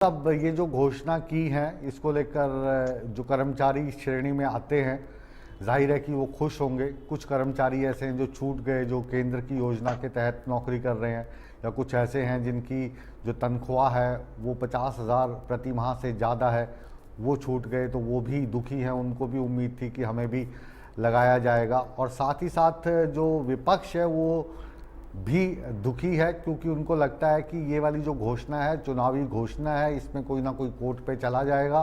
अब ये जो घोषणा की है इसको लेकर जो कर्मचारी इस श्रेणी में आते हैं, जाहिर है कि वो खुश होंगे। कुछ कर्मचारी ऐसे हैं जो छूट गए, जो केंद्र की योजना के तहत नौकरी कर रहे हैं, या कुछ ऐसे हैं जिनकी जो तनख्वाह है वो 50,000 प्रति माह से ज़्यादा है, वो छूट गए, तो वो भी दुखी हैं। उनको भी उम्मीद थी कि हमें भी लगाया जाएगा। और साथ ही साथ जो विपक्ष है वो भी दुखी है, क्योंकि उनको लगता है कि ये वाली जो घोषणा है चुनावी घोषणा है, इसमें कोई ना कोई कोर्ट पे चला जाएगा।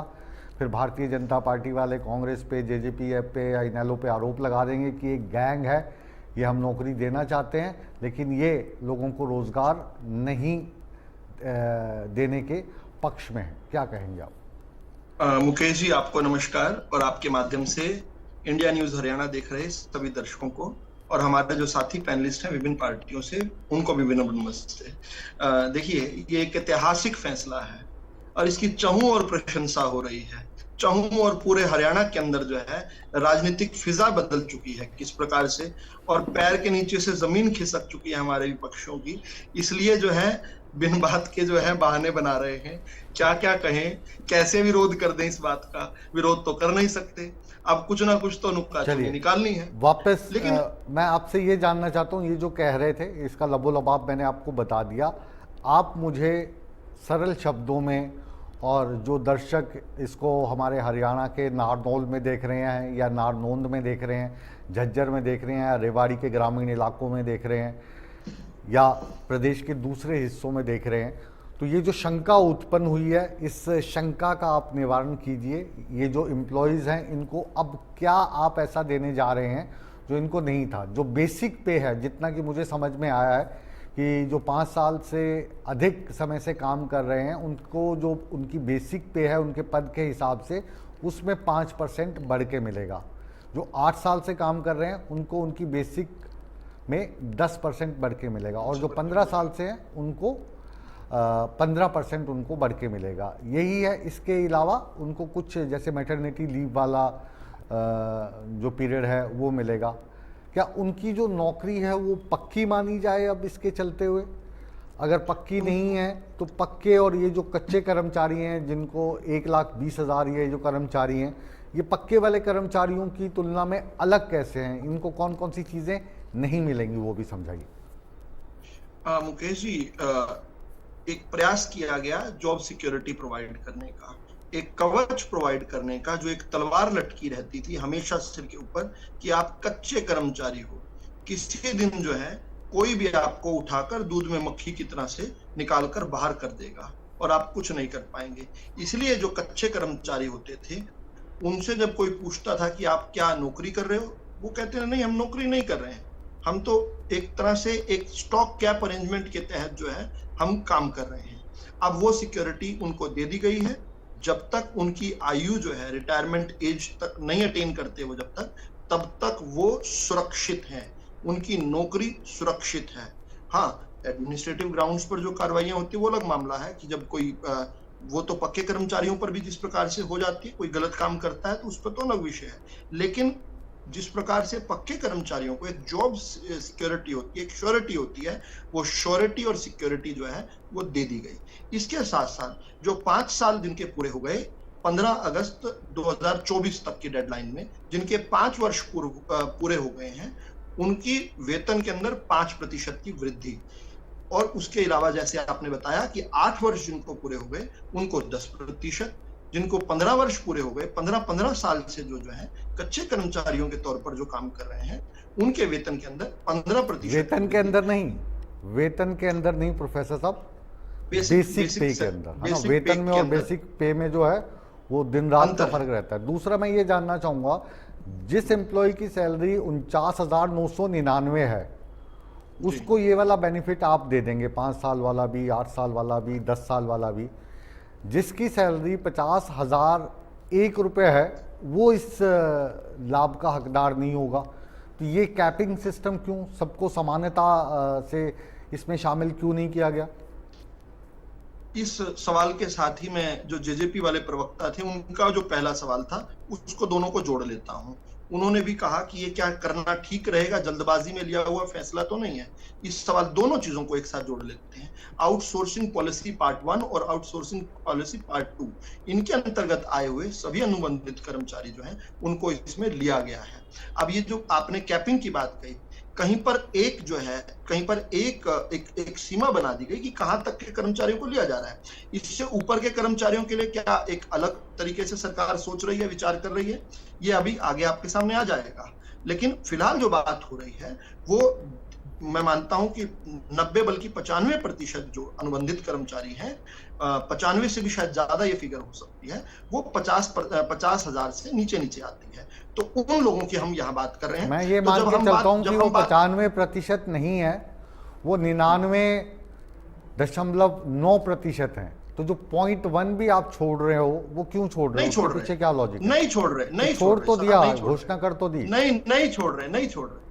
फिर भारतीय जनता पार्टी वाले कांग्रेस पे, जेजेपी पे या इनेलो पे आरोप लगा देंगे कि एक गैंग है, ये हम नौकरी देना चाहते हैं लेकिन ये लोगों को रोज़गार नहीं देने के पक्ष में है। क्या कहेंगे आप? मुकेश जी, आपको नमस्कार और आपके माध्यम से इंडिया न्यूज हरियाणा देख रहे सभी दर्शकों को और हमारे जो साथी पैनलिस्ट हैं विभिन्न पार्टियों से, उनको भी विनम्र नमस्ते। देखिए, ये एक ऐतिहासिक फैसला है और इसकी चहुं ओर प्रशंसा हो रही है। चहुं और पूरे हरियाणा के अंदर जो है राजनीतिक फिजा बदल चुकी है किस प्रकार से, और पैर के नीचे से जमीन खिसक चुकी है हमारे विपक्षों की। इसलिए जो है बिन बात के जो है बहाने बना रहे हैं। क्या क्या कहें, कैसे विरोध कर दें, इस बात का विरोध तो कर नहीं सकते। अब कुछ ना कुछ तो नुक्ताचीनी निकालनी है। वापस लेकिन मैं आपसे ये जानना चाहता हूँ, ये जो कह रहे थे इसका लबोलबाब मैंने आपको बता दिया। आप मुझे सरल शब्दों में, और जो दर्शक इसको हमारे हरियाणा के नारनौल में देख रहे हैं या नारनौंद में देख रहे हैं, झज्जर में देख रहे हैं, या रेवाड़ी के ग्रामीण इलाकों में देख रहे हैं, या प्रदेश के दूसरे हिस्सों में देख रहे हैं, तो ये जो शंका उत्पन्न हुई है, इस शंका का आप निवारण कीजिए। ये जो एम्प्लॉयज़ हैं इनको अब क्या आप ऐसा देने जा रहे हैं जो इनको नहीं था? जो बेसिक पे है, जितना कि मुझे समझ में आया है कि जो 5 साल से अधिक समय से काम कर रहे हैं उनको जो उनकी बेसिक पे है उनके पद के हिसाब से, उसमें 5% बढ़ के मिलेगा। जो 8 साल से काम कर रहे हैं उनको उनकी बेसिक में 10% बढ़ के मिलेगा, और जो 15 साल से हैं उनको 15% उनको बढ़ के मिलेगा। यही है। इसके अलावा उनको कुछ जैसे मैटरनिटी लीव वाला जो पीरियड है वो मिलेगा। क्या उनकी जो नौकरी है वो पक्की मानी जाए अब इसके चलते हुए? अगर पक्की नहीं है तो पक्के और ये जो कच्चे कर्मचारी हैं जिनको 1,20,000 ये जो कर्मचारी हैं, ये पक्के वाले कर्मचारियों की तुलना में अलग कैसे हैं? इनको कौन कौन सी चीज़ें नहीं मिलेंगी वो भी समझाइए। मुकेश जी, एक प्रयास किया गया जॉब सिक्योरिटी प्रोवाइड करने का, एक कवच प्रोवाइड करने का, जो एक तलवार लटकी रहती थी हमेशा सिर के ऊपर कि आप कच्चे कर्मचारी हो, किसी दिन जो है कोई भी आपको उठाकर दूध में मक्खी की तरह से निकालकर बाहर कर देगा और आप कुछ नहीं कर पाएंगे। इसलिए जो कच्चे कर्मचारी होते थे उनसे जब कोई पूछता था कि आप क्या नौकरी कर रहे हो, वो कहते हैं नहीं, हम नौकरी नहीं कर रहे हैं, हम तो एक तरह से एक स्टॉक कैप अरेंजमेंट के तहत जो है हम काम कर रहे हैं। अब वो सिक्योरिटी उनको दे दी गई है। जब तक उनकी आयु जो है रिटायरमेंट एज तक नहीं अटेन करते वो, जब तक तब तक वो सुरक्षित हैं, उनकी नौकरी सुरक्षित है। हाँ, एडमिनिस्ट्रेटिव ग्राउंड्स पर जो कार्रवाइयां होती है वो अलग मामला है कि जब कोई वो तो पक्के कर्मचारियों पर भी जिस प्रकार से हो जाती है, कोई गलत काम करता है तो उस पर तो अलग विषय है। लेकिन जिस प्रकार से पक्के कर्मचारियों को एक जॉब सिक्योरिटी होती है, एक श्योरिटी होती है, वो श्योरिटी और सिक्योरिटी जो है वो दे दी गई। इसके साथ साथ जो 5 साल जिनके पूरे हो गए 15 अगस्त 2024 तक की डेडलाइन में, जिनके 5 वर्ष पूरे हो गए हैं, उनकी वेतन के अंदर 5% की वृद्धि। और उसके अलावा जैसे आपने बताया कि 8 वर्ष जिनको पूरे हो गए उनको 10%, जिनको 15 वर्ष पूरे हो गए, 15 साल से जो है कच्चे कर्मचारियों के तौर पर जो काम कर रहे हैं, उनके वेतन के अंदर 15%। वेतन के अंदर नहीं, वेतन के अंदर नहीं प्रोफेसर साहब, बेसिक पे के अंदर, है ना? वेतन में और बेसिक पे में जो है वो दिन रात का फर्क रहता है। दूसरा मैं ये जानना चाहूंगा, जिस एम्प्लॉय की सैलरी 49,999 है उसको ये वाला बेनिफिट आप दे देंगे, 5 साल वाला भी, 8 साल वाला भी, 10 साल वाला भी। जिसकी सैलरी 50,001 रुपये है वो इस लाभ का हकदार नहीं होगा। तो ये कैपिंग सिस्टम क्यों, सबको समानता से इसमें शामिल क्यों नहीं किया गया? इस सवाल के साथ ही मैं जो जेजेपी वाले प्रवक्ता थे उनका जो पहला सवाल था उसको दोनों को जोड़ लेता हूं। उन्होंने भी कहा कि ये क्या करना ठीक रहेगा, जल्दबाजी में लिया हुआ फैसला तो नहीं है। इस सवाल दोनों चीजों को एक साथ जोड़ लेते हैं। आउटसोर्सिंग पॉलिसी पार्ट 1 और आउटसोर्सिंग पॉलिसी पार्ट 2, इनके अंतर्गत आए हुए सभी अनुबंधित कर्मचारी जो हैं उनको इसमें लिया गया है। अब ये जो आपने कैपिंग की बात कही, कहीं पर एक जो है, कहीं पर एक सीमा बना दी गई कि कहां तक के कर्मचारियों को लिया जा रहा है। इससे ऊपर के कर्मचारियों के लिए क्या एक अलग तरीके से सरकार सोच रही है, विचार कर रही है, ये अभी आगे आपके सामने आ जाएगा। लेकिन फिलहाल जो बात हो रही है वो मैं मानता हूं कि 90 बल्कि 95% जो अनुबंधित कर्मचारी हैं, 95 से भी शायद ज्यादा ये फिगर हो सकती है, वो 50,000 से नीचे नीचे आती है। तो उन लोगों की हम यहाँ बात कर रहे हैं। मैं ये तो मान जब के हम चलता हूँ बात- कि जब वो हम बात- 95% नहीं है, वो 99.9% है। तो जो 0.1 भी आप छोड़ रहे हो, वो क्यों छोड़ रहे हो? नहीं छोड़ उसके रहे, पीछे क्या लॉजिक है? नहीं छोड़ रहे, नहीं छोड़ तो सर, दिया, नहीं छोड़ घोषणा कर तो दी। नहीं छोड़ रहे, नहीं छोड़ रहे।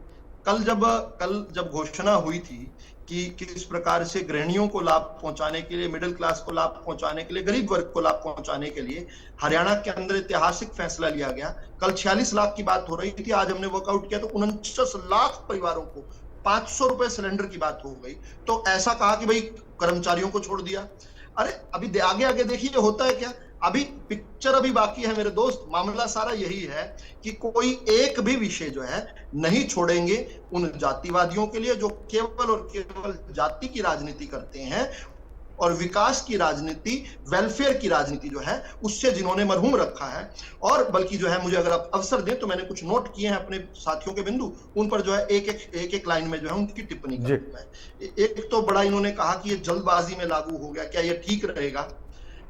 कल जब घोषणा हुई थी कि किस प्रकार से गृहिणियों को लाभ पहुंचाने के लिए, मिडिल क्लास को लाभ पहुंचाने के लिए, गरीब वर्ग को लाभ पहुंचाने के लिए हरियाणा के अंदर ऐतिहासिक फैसला लिया गया। कल 46 लाख की बात हो रही थी, आज हमने वर्कआउट किया तो 49 लाख परिवारों को 500 रुपए सिलेंडर की बात हो गई। तो ऐसा कहा कि भाई कर्मचारियों को छोड़ दिया। अरे अभी आगे आगे देखिए होता है क्या। अभी पिक्चर अभी बाकी है मेरे दोस्त। मामला सारा यही है कि कोई एक भी विषय जो है नहीं छोड़ेंगे उन जातिवादियों के लिए जो केवल और केवल जाति की राजनीति करते हैं और विकास की राजनीति, वेलफेयर की राजनीति जो है उससे जिन्होंने मरहूम रखा है। और बल्कि जो है, मुझे अगर आप अवसर दें तो मैंने कुछ नोट किए हैं अपने साथियों के बिंदु, उन पर जो है एक लाइन में जो है उनकी टिप्पणी करूंगा मैं। एक तो बड़ा इन्होंने कहा कि ये जल्दबाजी में लागू हो गया, क्या ये ठीक रहेगा?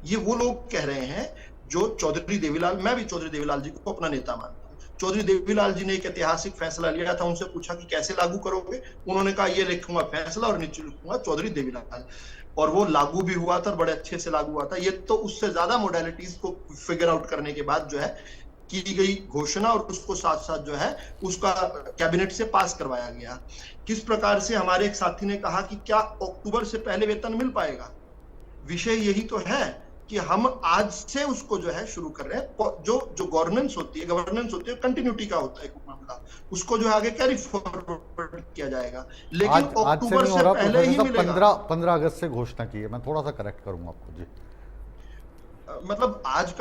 ये वो लोग कह रहे हैं जो चौधरी देवीलाल, मैं भी चौधरी देवीलाल जी को अपना नेता मानता हूं। चौधरी देवीलाल जी ने एक ऐतिहासिक फैसला लिया था, उनसे पूछा कि कैसे लागू करोगे, उन्होंने कहा ये लिखूंगा फैसला और नीचे लिखूंगा चौधरी देवीलाल, और वो लागू भी हुआ था, बड़े अच्छे से लागू हुआ था। ये तो उससे ज्यादा मोडालिटीज को फिगर आउट करने के बाद जो है की गई घोषणा और उसको साथ साथ जो है उसका कैबिनेट से पास करवाया गया। किस प्रकार से हमारे एक साथी ने कहा कि क्या अक्टूबर से पहले वेतन मिल पाएगा? विषय यही तो है कि हम आज से उसको जो है शुरू कर रहे हैं। जो गवर्नेंस होती है, कंटिन्यूटी का होता है मामला, उसको जो है आगे कैरी फॉरवर्ड किया जाएगा। लेकिन अक्टूबर से पहले ही मिलेगा। 15 अगस्त से घोषणा की है। मैं थोड़ा सा करेक्ट करूंगा आपको जी। मतलब आज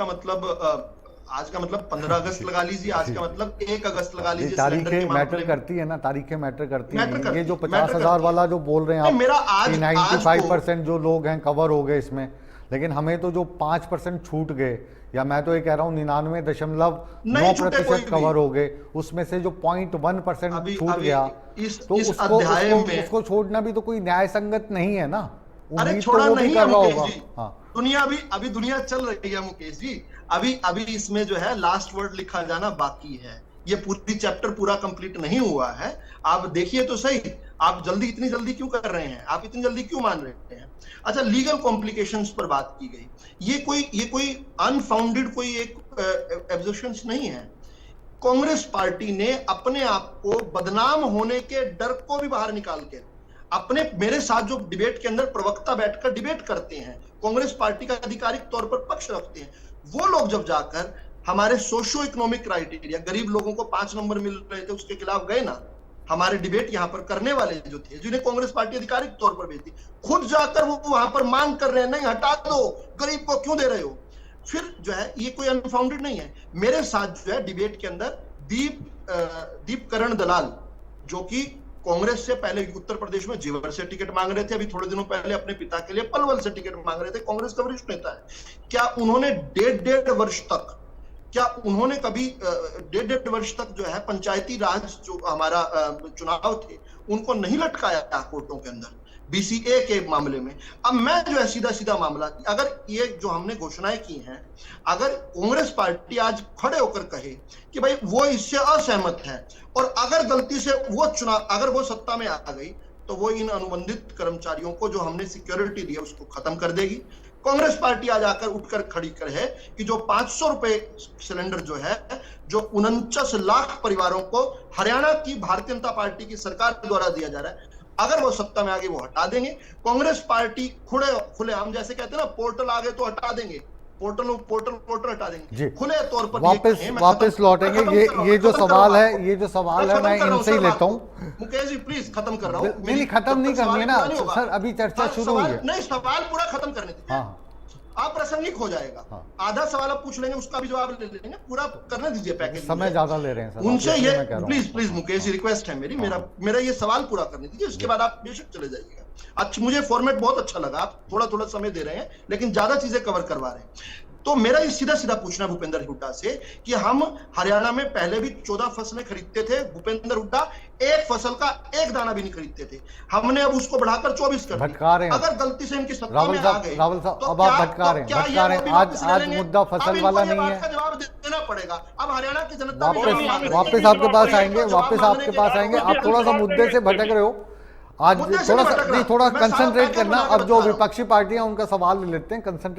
का मतलब 15 अगस्त लगा लीजिए, आज का मतलब 1 अगस्त लगा लीजिए। तारीखें मैटर करती है ना, तारीखें मैटर करती हैं। ये जो 50,000 मैटर वाला जो बोल रहे हैं आप, मेरा आज 95% जो लोग हैं कवर हो गए इसमें, लेकिन हमें तो जो 5% छूट गए, या मैं तो ये कह रहा हूँ 99.9% कवर हो गए, उसमें से जो 0.1% छूट गया, तो उसको छोड़ना भी तो कोई न्याय संगत नहीं है ना। अरे छोड़ा नहीं है मुकेश जी। दुनिया अभी दुनिया चल रही है मुकेश जी। अभी इसमें जो है लास्ट वर्ड लिखा जाना बाकी है। ये पूरी चैप्टर पूरा कंप्लीट नहीं हुआ है। आप देखिए तो सही, आप इतनी जल्दी क्यों कर रहे हैं? आप इतनी जल्दी क्यों मान रहे हैं? अच्छा, लीगल कॉम्प्लिकेशंस पर बात की गई। ये कोई अनफाउंडेड कोई एक एब्जर्शंस नहीं है। कांग्रेस पार्टी ने अपने आप को बदनाम होने के डर को भी बाहर निकाल के मेरे साथ जो डिबेट के अंदर प्रवक्ता बैठकर डिबेट करते हैं, कांग्रेस पार्टी का आधिकारिक तौर पर पक्ष रखते हैं, वो लोग जब जाकर हमारे सोशो इकोनॉमिक क्राइटेरिया, गरीब लोगों को 5 नंबर मिल रहे थे, उसके खिलाफ गए ना, हमारे डिबेट यहां पर करने वाले जो थे, जिन्हें कांग्रेस पार्टी आधिकारिक तौर पर भेजती, खुद जाकर वो वहां पर मांग कर रहे हैं, नहीं हटा दो, गरीब को क्यों दे रहे हो? फिर जो है ये कोई अनफाउंडेड नहीं है। मेरे साथ जो है डिबेट के अंदर दीप करण दलाल, जो कि कांग्रेस से पहले उत्तर प्रदेश में जेवर से टिकट मांग रहे थे, अभी थोड़े दिनों पहले अपने पिता के लिए पलवल से टिकट मांग रहे थे, कांग्रेस का वरिष्ठ नेता है। क्या उन्होंने डेढ़ वर्ष तक, क्या उन्होंने कभी डेढ़ वर्ष तक जो है पंचायती राज जो हमारा चुनाव थे उनको नहीं लटकाया कोर्टों के अंदर बीसीए के मामले में? अब मैं जो है सीधा मामला, अगर ये जो हमने घोषणाएं की हैं, अगर कांग्रेस पार्टी आज खड़े होकर कहे कि भाई वो इससे असहमत है और अगर गलती से अगर वो सत्ता में आ गई तो वो इन अनुबंधित कर्मचारियों को जो हमने सिक्योरिटी दी है उसको खत्म कर देगी। कांग्रेस पार्टी आज आकर उठकर खड़ी कर है कि जो 500 रुपए सिलेंडर जो है, जो 49 लाख परिवारों को हरियाणा की भारतीय जनता पार्टी की सरकार द्वारा दिया जा रहा है, अगर वो सत्ता में आ गई वो हटा देंगे। कांग्रेस पार्टी खुलेआम, जैसे कहते हैं ना, पोर्टल आ गए तो हटा देंगे, पोर्टल हटा जी। देंगे, खुले तौर पर वापस लौटेंगे। ये जो सवाल है मैं इनसे ही लेता हूँ। मुकेश जी प्लीज खत्म कर रहा हूँ। नहीं, खत्म नहीं करनी है ना सर, अभी चर्चा शुरू हुई है। नहीं, सवाल पूरा खत्म करने दीजिए। हाँ, अप्रासंगिक हो जाएगा। हाँ। आधा सवाल आप पूछ लेंगे, उसका भी जवाब ले लेंगे, पूरा करने दीजिए पैकेज। समय ज्यादा ले रहे हैं सर उनसे ये please please Mukesh ji request है मेरी, मेरा ये सवाल पूरा करने दीजिए, उसके बाद आप बेशक चले जाइएगा। अच्छा, मुझे फॉर्मेट बहुत अच्छा लगा, आप थोड़ा थोड़ा समय दे रहे हैं लेकिन ज्यादा चीजें कवर करवा रहे हैं। तो मेरा ये सीधा सीधा पूछना भूपेंद्र हुड्डा से कि हम हरियाणा में पहले भी 14 फसलें खरीदते थे, भूपेंद्र हुड्डा एक फसल का एक दाना भी नहीं खरीदते थे, हमने अब उसको बढ़ाकर 24 कर दिया। अगर गलती से इनकी सत्ता में आ गए, रावल साहब अब आप भटका रहे हैं। आज मुद्दा फसल वाला नहीं है, जवाब देना पड़ेगा। अब हरियाणा की जनता वापस आपके पास आएंगे, आप थोड़ा सा मुद्दे से भटक रहे हो आज, थोड़ा कंसंट्रेट करना। अब जो विपक्षी पार्टियां उनका सवाल ले लेते हैं, कंसंट्रेट